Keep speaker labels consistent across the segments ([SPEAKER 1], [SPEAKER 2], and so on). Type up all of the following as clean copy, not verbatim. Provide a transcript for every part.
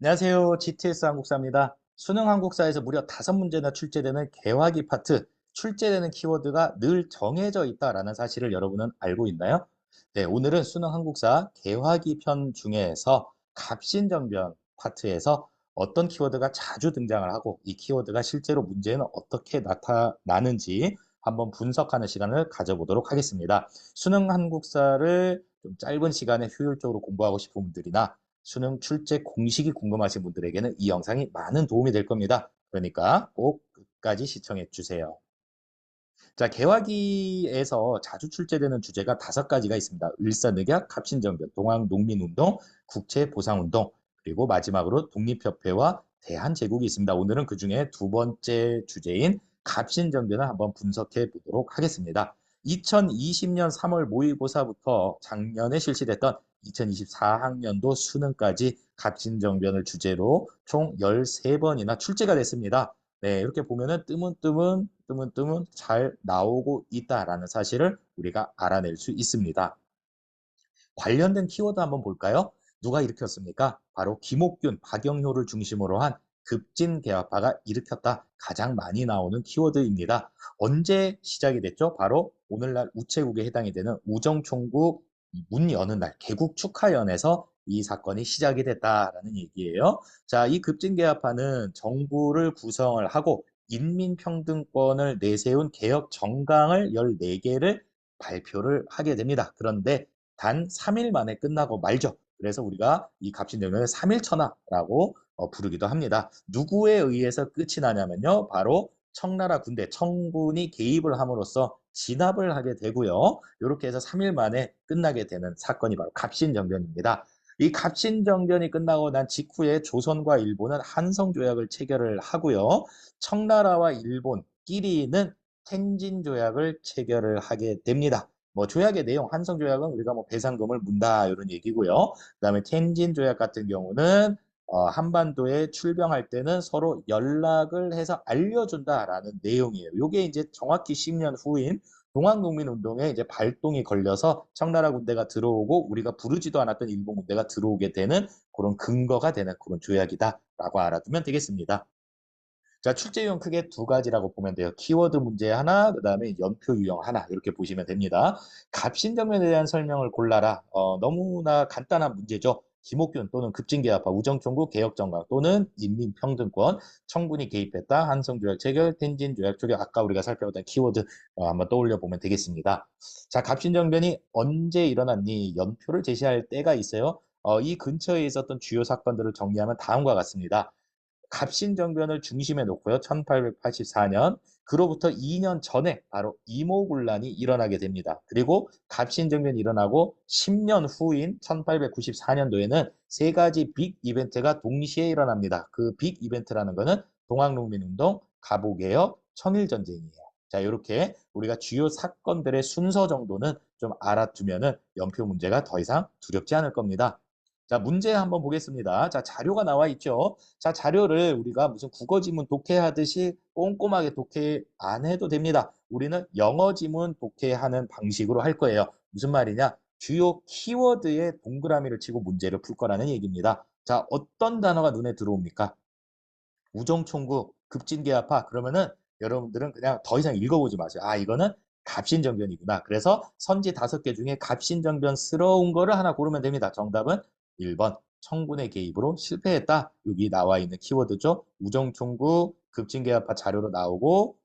[SPEAKER 1] 안녕하세요. GTS 한국사입니다. 수능 한국사에서 무려 5문제나 출제되는 개화기 파트, 출제되는 키워드가 늘 정해져 있다라는 사실을 여러분은 알고 있나요? 네, 오늘은 수능 한국사 개화기 편 중에서 갑신정변 파트에서 어떤 키워드가 자주 등장을 하고 이 키워드가 실제로 문제에는 어떻게 나타나는지 한번 분석하는 시간을 가져보도록 하겠습니다. 수능 한국사를 좀 짧은 시간에 효율적으로 공부하고 싶은 분들이나 수능 출제 공식이 궁금하신 분들에게는 이 영상이 많은 도움이 될 겁니다. 그러니까 꼭 끝까지 시청해 주세요. 자, 개화기에서 자주 출제되는 주제가 5가지가 있습니다. 을사늑약, 갑신정변, 동학농민운동, 국채보상운동, 그리고 마지막으로 독립협회와 대한제국이 있습니다. 오늘은 그중에 두 번째 주제인 갑신정변을 한번 분석해 보도록 하겠습니다. 2020년 3월 모의고사부터 작년에 실시됐던 2024학년도 수능까지 갑신정변을 주제로 총 13번이나 출제가 됐습니다. 네, 이렇게 보면은 뜨문뜨문 잘 나오고 있다라는 사실을 우리가 알아낼 수 있습니다. 관련된 키워드 한번 볼까요? 누가 일으켰습니까? 바로 김옥균, 박영효를 중심으로 한 급진개화파가 일으켰다. 가장 많이 나오는 키워드입니다. 언제 시작이 됐죠? 바로 오늘날 우체국에 해당이 되는 우정총국 문 여는 날 개국 축하연에서 이 사건이 시작이 됐다라는 얘기예요. 자, 이 급진개화파는 정부를 구성을 하고 인민평등권을 내세운 개혁 정강을 14개를 발표를 하게 됩니다. 그런데 단 3일 만에 끝나고 말죠. 그래서 우리가 이 갑신정변을 3일천하라고 부르기도 합니다. 누구에 의해서 끝이 나냐면요. 바로 청나라 군대, 청군이 개입을 함으로써 진압을 하게 되고요. 이렇게 해서 3일 만에 끝나게 되는 사건이 바로 갑신정변입니다. 이 갑신정변이 끝나고 난 직후에 조선과 일본은 한성조약을 체결을 하고요. 청나라와 일본끼리는 텐진조약을 체결을 하게 됩니다. 뭐 조약의 내용, 한성 조약은 우리가 뭐 배상금을 문다 이런 얘기고요. 그다음에 텐진 조약 같은 경우는 한반도에 출병할 때는 서로 연락을 해서 알려준다라는 내용이에요. 이게 이제 정확히 10년 후인 동학농민운동에 이제 발동이 걸려서 청나라 군대가 들어오고 우리가 부르지도 않았던 일본 군대가 들어오게 되는 그런 근거가 되는 그런 조약이다라고 알아두면 되겠습니다. 자, 출제 유형 크게 2가지라고 보면 돼요. 키워드 문제 하나, 그 다음에 연표 유형 하나 이렇게 보시면 됩니다. 갑신정변에 대한 설명을 골라라. 너무나 간단한 문제죠. 김옥균 또는 급진개혁파, 우정총국 개혁정강 또는 인민평등권, 청군이 개입했다, 한성조약 체결, 텐진조약 초격, 아까 우리가 살펴봤던 키워드 한번 떠올려 보면 되겠습니다. 자, 갑신정변이 언제 일어났니? 연표를 제시할 때가 있어요. 이 근처에 있었던 주요 사건들을 정리하면 다음과 같습니다. 갑신정변을 중심에 놓고요. 1884년 그로부터 2년 전에 바로 이모군란이 일어나게 됩니다. 그리고 갑신정변이 일어나고 10년 후인 1894년도에는 3가지 빅 이벤트가 동시에 일어납니다. 그 빅 이벤트라는 거는 동학농민운동, 갑오개혁, 청일전쟁이에요. 자, 이렇게 우리가 주요 사건들의 순서 정도는 좀 알아두면은 연표 문제가 더 이상 두렵지 않을 겁니다. 자, 문제 한번 보겠습니다. 자, 자료가 나와 있죠. 자, 자료를 우리가 무슨 국어 지문 독해하듯이 꼼꼼하게 독해 안 해도 됩니다. 우리는 영어 지문 독해하는 방식으로 할 거예요. 무슨 말이냐? 주요 키워드에 동그라미를 치고 문제를 풀 거라는 얘기입니다. 자, 어떤 단어가 눈에 들어옵니까? 우정총국, 급진개화파 그러면은 여러분들은 그냥 더 이상 읽어보지 마세요. 아, 이거는 갑신정변이구나. 그래서 선지 5개 중에 갑신정변스러운 거를 하나 고르면 됩니다. 정답은 1번 청군의 개입으로 실패했다. 여기 나와 있는 키워드죠. 우정총국, 급진개화파 자료로 나오고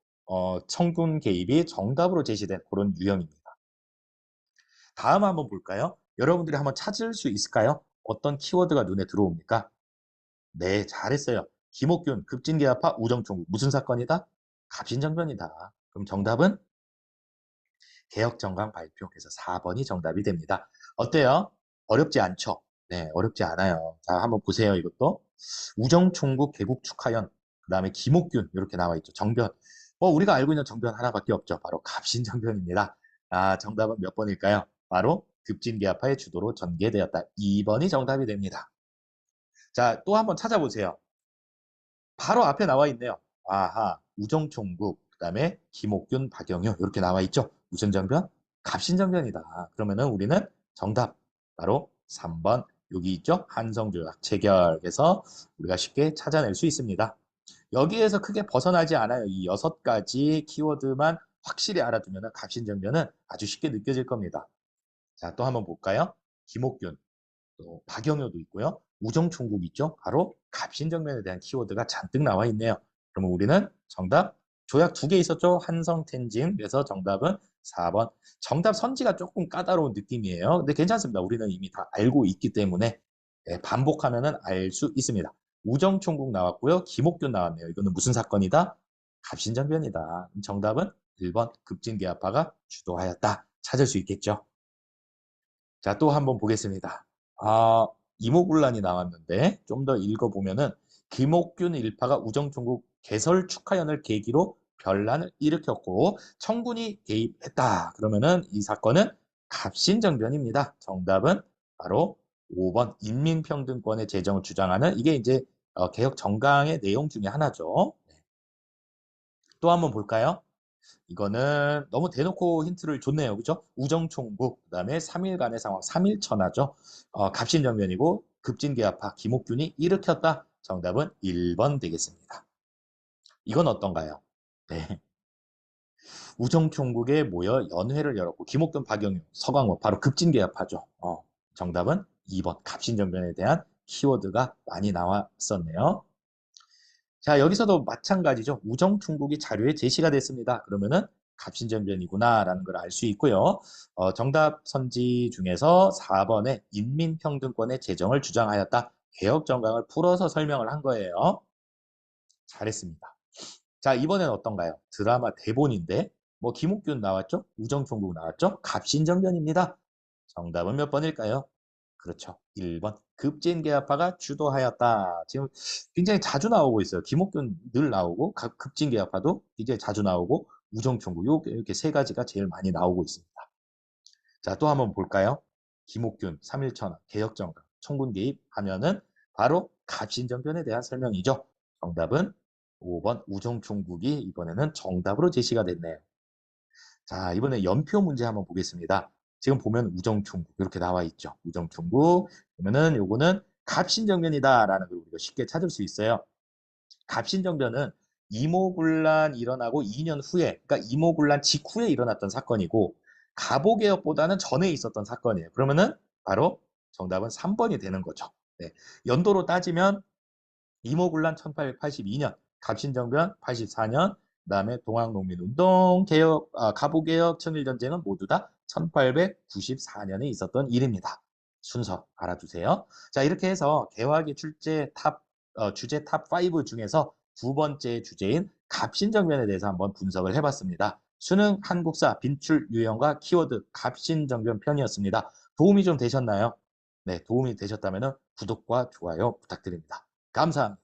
[SPEAKER 1] 청군 개입이 정답으로 제시된 그런 유형입니다. 다음 한번 볼까요? 여러분들이 한번 찾을 수 있을까요? 어떤 키워드가 눈에 들어옵니까? 네, 잘했어요. 김옥균, 급진개화파, 우정총국. 무슨 사건이다? 갑신정변이다. 그럼 정답은 개혁정강 발표해서 4번이 정답이 됩니다. 어때요? 어렵지 않죠? 네, 어렵지 않아요. 자, 한번 보세요, 이것도. 우정총국 개국 축하연, 그 다음에 김옥균, 이렇게 나와 있죠. 정변. 우리가 알고 있는 정변 하나밖에 없죠. 바로 갑신정변입니다. 아, 정답은 몇 번일까요? 바로 급진개화파의 주도로 전개되었다. 2번이 정답이 됩니다. 자, 또 한번 찾아보세요. 바로 앞에 나와 있네요. 아하, 우정총국, 그다음에 김옥균, 박영효 이렇게 나와 있죠. 무슨 정변? 갑신정변이다. 그러면은 우리는 정답 바로 3번 여기 있죠? 한성조약 체결해서 우리가 쉽게 찾아낼 수 있습니다. 여기에서 크게 벗어나지 않아요. 이 6가지 키워드만 확실히 알아두면 갑신정변은 아주 쉽게 느껴질 겁니다. 자, 또 한번 볼까요? 김옥균, 또 박영효도 있고요. 우정총국 있죠? 바로 갑신정변에 대한 키워드가 잔뜩 나와 있네요. 그러면 우리는 정답 조약 2개 있었죠? 한성텐진. 그래서 정답은 4번. 정답 선지가 조금 까다로운 느낌이에요. 근데 괜찮습니다. 우리는 이미 다 알고 있기 때문에 반복하면 알 수 있습니다. 우정총국 나왔고요. 김옥균 나왔네요. 이거는 무슨 사건이다? 갑신정변이다. 정답은 1번 급진계합파가 주도하였다. 찾을 수 있겠죠. 자, 또 한번 보겠습니다. 이모군란이 나왔는데 좀 더 읽어보면은 김옥균 일파가 우정총국 개설 축하연을 계기로 변란을 일으켰고 청군이 개입했다. 그러면은 이 사건은 갑신정변입니다. 정답은 바로 5번 인민평등권의 제정을 주장하는 이게 이제 개혁 정강의 내용 중에 하나죠. 또 한번 볼까요? 이거는 너무 대놓고 힌트를 줬네요. 그죠? 우정총국, 그다음에 3일간의 상황, 3일천하죠. 갑신정변이고 급진계합파 김옥균이 일으켰다. 정답은 1번 되겠습니다. 이건 어떤가요? 네. 우정총국에 모여 연회를 열었고 김옥균, 박영유, 서광호 바로 급진계합파죠. 정답은 2번 갑신정변에 대한 키워드가 많이 나왔었네요. 자, 여기서도 마찬가지죠. 우정총국이 자료에 제시가 됐습니다. 그러면은 갑신정변이구나라는 걸 알 수 있고요. 정답 선지 중에서 4번에 인민평등권의 제정을 주장하였다. 개혁정강을 풀어서 설명을 한 거예요. 잘했습니다. 자, 이번엔 어떤가요? 드라마 대본인데 뭐 김옥균 나왔죠? 우정총국 나왔죠? 갑신정변입니다. 정답은 몇 번일까요? 그렇죠. 1번. 급진계합파가 주도하였다. 지금 굉장히 자주 나오고 있어요. 김옥균 늘 나오고, 급진계합파도 굉장히 자주 나오고, 우정총국 이렇게 3가지가 제일 많이 나오고 있습니다. 자, 또 한번 볼까요? 김옥균, 3.1천하, 개혁정강, 청군 개입하면은 바로 갑신정변에 대한 설명이죠. 정답은 5번 우정총국이 이번에는 정답으로 제시가 됐네요. 자, 이번에 연표 문제 한번 보겠습니다. 지금 보면 우정총국 이렇게 나와 있죠. 우정총국. 그러면은 요거는 갑신정변이다라는 걸 우리가 쉽게 찾을 수 있어요. 갑신정변은 이모군란 일어나고 2년 후에, 그러니까 이모군란 직후에 일어났던 사건이고 갑오개혁보다는 전에 있었던 사건이에요. 그러면은 바로 정답은 3번이 되는 거죠. 네. 연도로 따지면 이모군란 1882년, 갑신정변 84년, 그다음에 동학농민운동, 개혁, 갑오개혁, 청일전쟁은 모두 다 1894년에 있었던 일입니다. 순서 알아두세요. 자, 이렇게 해서 개화기 주제 탑 5 중에서 2번째 주제인 갑신정변에 대해서 한번 분석을 해봤습니다. 수능 한국사 빈출 유형과 키워드 갑신정변 편이었습니다. 도움이 좀 되셨나요? 네, 도움이 되셨다면 구독과 좋아요 부탁드립니다. 감사합니다.